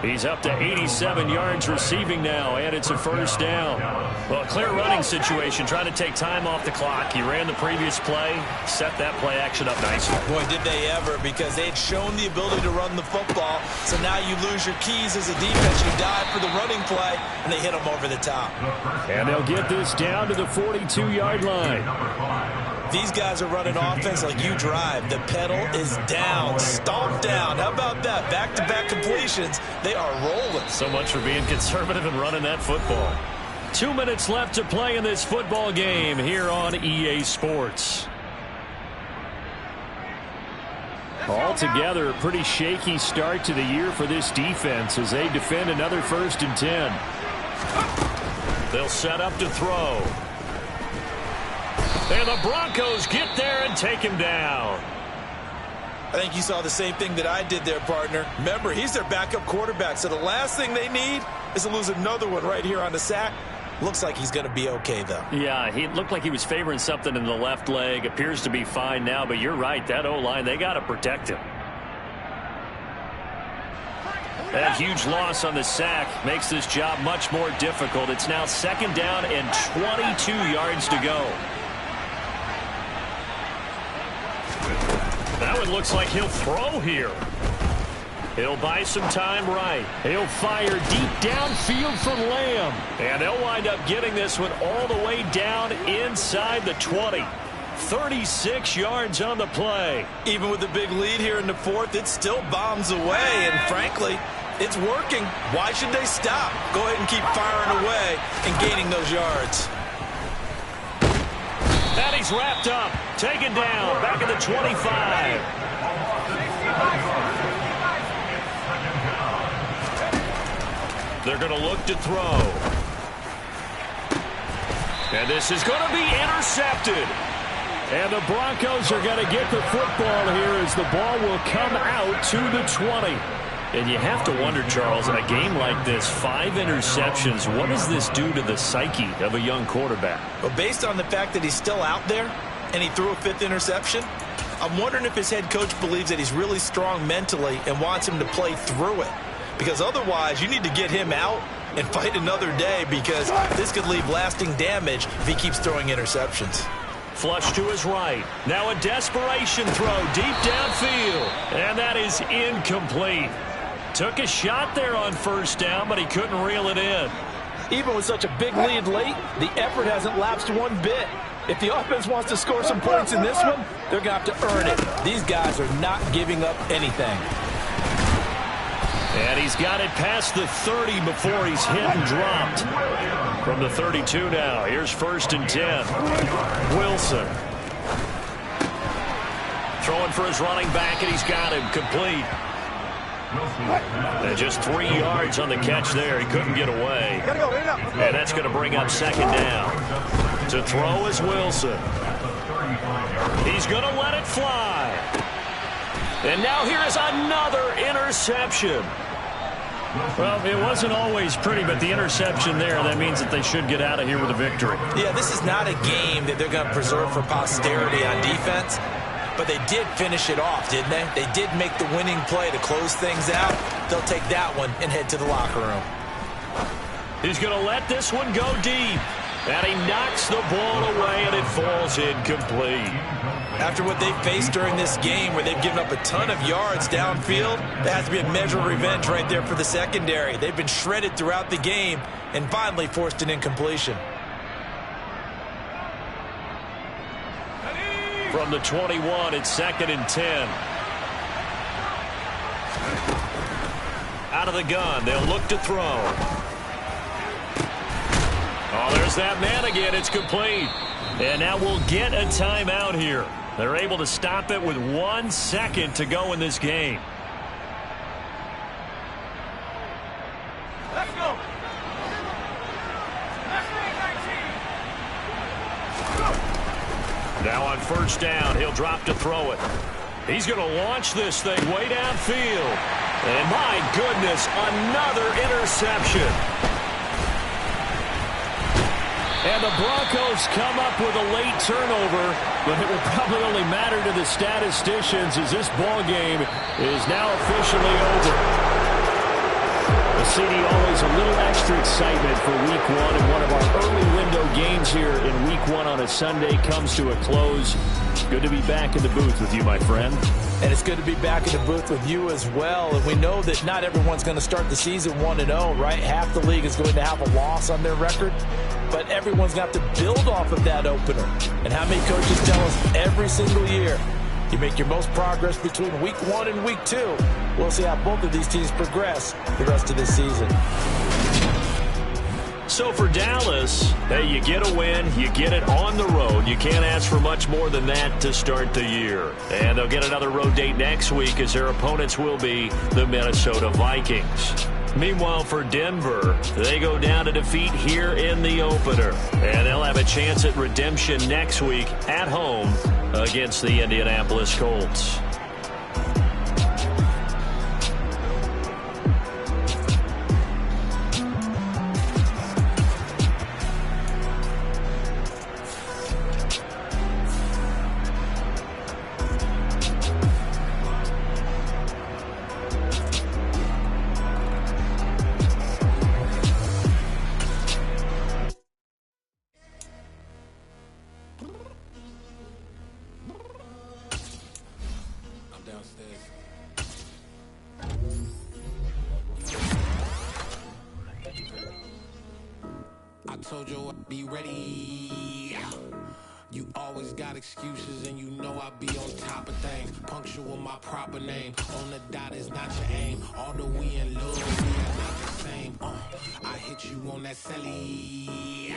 He's up to 87 yards receiving now, and it's a first down. Well, a clear running situation, trying to take time off the clock. He ran the previous play, set that play action up nicely. Boy, did they ever, because they had shown the ability to run the football. So now you lose your keys as a defense. You dive for the running play, and they hit them over the top. And they'll get this down to the 42-yard line. These guys are running offense like you drive. The pedal is down, stomped down. How about that? Back-to-back completions. They are rolling. So much for being conservative and running that football. 2 minutes left to play in this football game here on EA Sports. Altogether, a pretty shaky start to the year for this defense as they defend another 1st and 10. They'll set up to throw. And the Broncos get there and take him down. I think you saw the same thing that I did there, partner. Remember, he's their backup quarterback, so the last thing they need is to lose another one right here on the sack. Looks like he's going to be okay, though. Yeah, he looked like he was favoring something in the left leg. Appears to be fine now, but you're right. That O-line, they got to protect him. That huge loss on the sack makes this job much more difficult. It's now 2nd down and 22 yards to go. Now it looks like he'll throw here. He'll buy some time right. He'll fire deep downfield for Lamb. And they'll wind up getting this one all the way down inside the 20. 36 yards on the play. Even with the big lead here in the 4th, it still bombs away. And frankly, it's working. Why should they stop? Go ahead and keep firing away and gaining those yards. And he's wrapped up, taken down, back at the 25. They're going to look to throw. And this is going to be intercepted. And the Broncos are going to get the football here as the ball will come out to the 20. And you have to wonder, Charles, in a game like this, 5 interceptions, what does this do to the psyche of a young quarterback? Well, based on the fact that he's still out there and he threw a 5th interception, I'm wondering if his head coach believes that he's really strong mentally and wants him to play through it. Because otherwise, you need to get him out and fight another day, because this could leave lasting damage if he keeps throwing interceptions. Flush to his right. Now a desperation throw deep downfield. And that is incomplete. Took a shot there on 1st down, but he couldn't reel it in. Even with such a big lead late, the effort hasn't lapsed one bit. If the offense wants to score some points in this one, they're going to have to earn it. These guys are not giving up anything. And he's got it past the 30 before he's hit and dropped. From the 32 now, here's 1st and 10. Wilson. Throwing for his running back, and he's got him complete. And just 3 yards on the catch there. He couldn't get away. And that's going to bring up 2nd down. To throw is Wilson. He's going to let it fly. And now here is another interception. Well, it wasn't always pretty, but the interception there, that means that they should get out of here with a victory. Yeah, this is not a game that they're going to preserve for posterity on defense. But they did finish it off, didn't they? They did make the winning play to close things out. They'll take that one and head to the locker room. He's going to let this one go deep. And he knocks the ball away, and it falls incomplete. After what they faced during this game, where they've given up a ton of yards downfield, there has to be a measure of revenge right there for the secondary. They've been shredded throughout the game and finally forced an incompletion. From the 21, it's 2nd and 10. Out of the gun, they'll look to throw. Oh, there's that man again. It's complete. And now we'll get a timeout here. They're able to stop it with 1 second to go in this game. Let's go. Now on first down, he'll drop to throw it. He's going to launch this thing way downfield. And my goodness, another interception. And the Broncos come up with a late turnover, but it will probably only matter to the statisticians as this ball game is now officially over. CD, always a little extra excitement for Week 1, and one of our early window games here in Week 1 on a Sunday comes to a close. Good to be back in the booth with you, my friend. And it's good to be back in the booth with you as well. And we know that not everyone's going to start the season 1-0, right? Half the league is going to have a loss on their record. But everyone's going to have to build off of that opener. And how many coaches tell us every single year, you make your most progress between Week 1 and Week 2. We'll see how both of these teams progress the rest of this season. So for Dallas, hey, you get a win, you get it on the road. You can't ask for much more than that to start the year. And they'll get another road date next week as their opponents will be the Minnesota Vikings. Meanwhile, for Denver, they go down to defeat here in the opener. And they'll have a chance at redemption next week at home against the Indianapolis Colts. Told you I'd be ready. You always got excuses and you know I be on top of things. Punctual my proper name. On the dot is not your aim. Although we in love, we are not the same. I hit you on that celly.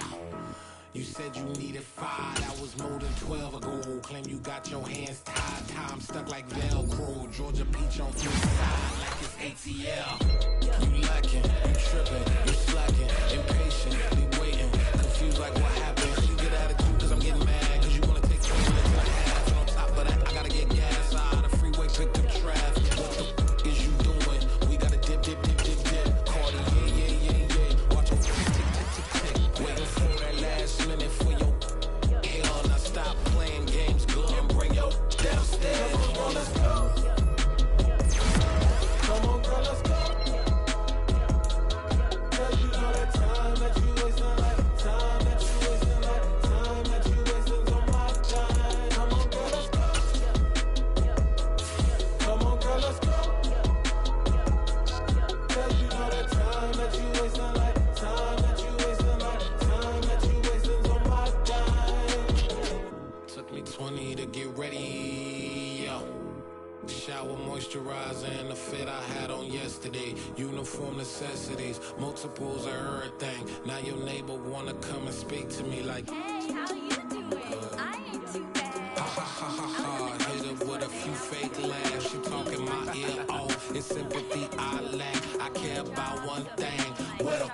You said you needed 5, that was more than 12 ago. Claim you got your hands tied, time stuck like Velcro. Georgia peach on your side like it's ATL. You lacking, you tripping, you slacking, impatient, be waiting, confused like what happened. You get attitude cause I'm getting mad, cause you wanna take 20 minutes and a half. And on top of that, I gotta get gas out of the freeway, pick up traffic. What the f is you doing? We gotta dip, dip, dip, dip, dip. Cardi, yeah. Watch your tick, tick, tick, tick, tick. Waiting for that last minute for your hell. Now stop playing games, go and bring your downstairs. Come on, let's go. Come on, girl, let's go. Cause you know that time that you wasting, like time that you wasting, like time that you wasting on my time. Come on, girl, let's go. Come on, girl, let's go. Cause you know that time that you wasting, like time that you wasting, like time that you wasting on my time. Took me 20 to get ready, yo. Shower moisturizer and the fit I had on yesterday. Uniform necessities, multiples of everything. Now your neighbor wanna come and speak to me like, Hey, how you doing? I ain't too bad. ha ha ha ha ha. Hit her with a few fake laughs. She talking my ear off. It's sympathy I lack. I care about one thing. What up?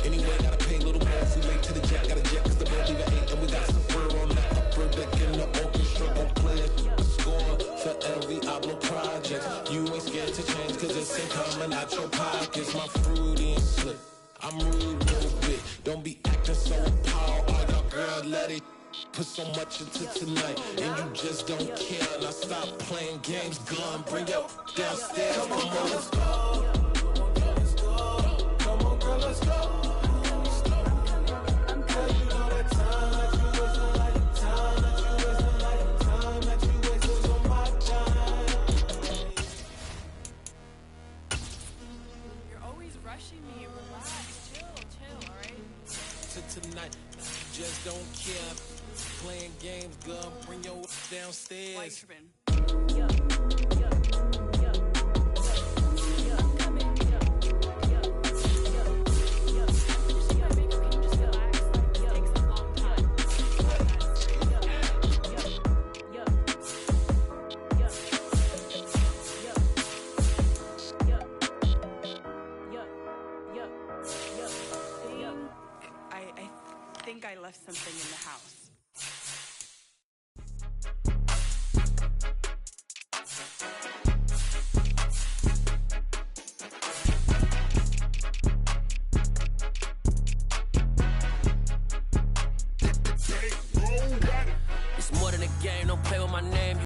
Anyway, gotta pay a little more if we late to the jet. Got a jet cause the boat leave at 8. And we got some fur on that upper deck in the orchestra. Gon' play a score for every Ablo project. You ain't scared to change cause it's ain't coming out your pockets. My fruity and slick. I'm rude a little bit. Don't be acting so appalled. Oh, y'all girl, let it put so much into tonight. And you just don't care. Now stop playing games. Gun, bring your downstairs. Come on, girl, let's go. Come on, girl, let's go. tonight. Just don't care. Playing games, girl. Bring your downstairs. I think I left something in the house.